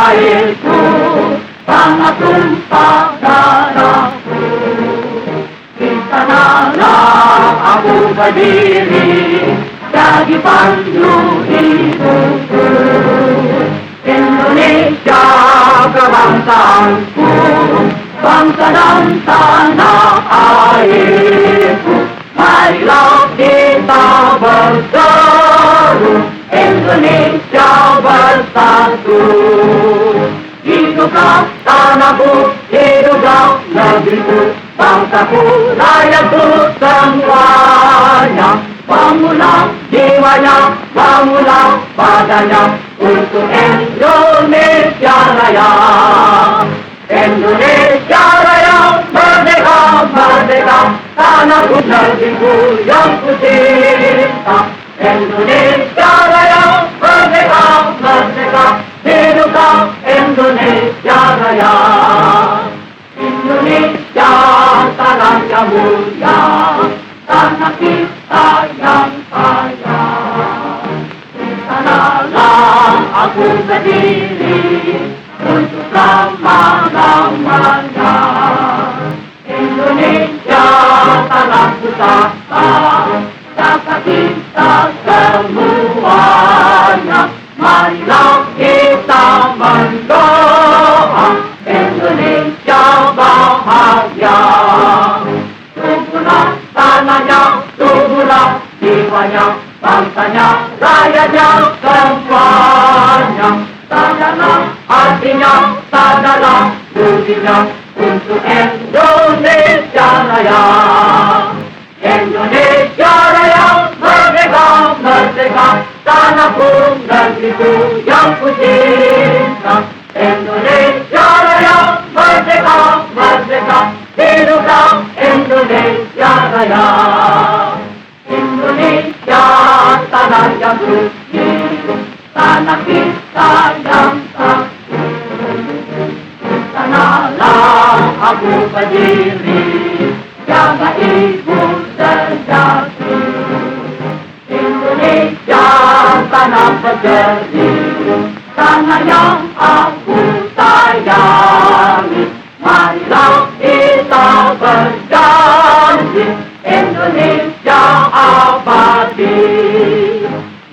Airku, tanah tumpah darahku. Di sanalah aku berdiri, jadi pandu hidupku. Indonesia kebangsaanku, bangsa dan tanah airku. Marilah kita berseru, Indonesia bersatu. Hiduplah tanahku, hiduplah negeriku, bangsaku, rakyatku semuanya. Bangunlah jiwanya, bangunlah badannya untuk Indonesia Raya. Indonesia Raya, merdeka, merdeka, tanahku, negeriku yang ku cinta. Indonesia Raya, merdeka, merdeka, hiduplah Indonesia Raya. Indonesia tanah yang mulia, tanah kita yang kaya. Di sanalah aku berdiri untuk selama-lamanya. Indonesia tanah pusaka, dapat kita semuanya. Marilah kita mendoa Indonesia bahagia. Tubuhlah tanahnya, tubuhlah jiwanya, bangsanya, rakyatnya semuanya. Sadarlah artinya, sadarlah budinya untuk Indonesia Raya. Indonesia Raya, merdeka, merdeka, tanahku, negeriku yang ku cinta. Indonesia Raya, merdeka, merdeka, hiduplah Indonesia Raya. Indonesia tanah yang suci, tanah kita yang sakti. Sanalah aku berdiri, jaga ibu sejati. Indonesia tanah berjeri, tanah yang aku sayangi. Marilah kita berjanji, Indonesia abadi.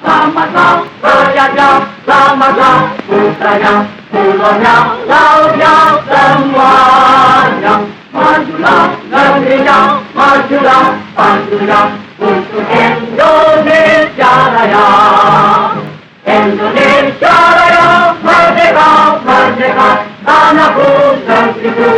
Selamatlah rakyatnya, selamatlah putranya, pulaunya, lautnya, semuanya. Majulah negerinya, majulah pantunya untuk Indonesia Raya. Indonesia Raya, merdeka, merdeka, tanahku, negeriku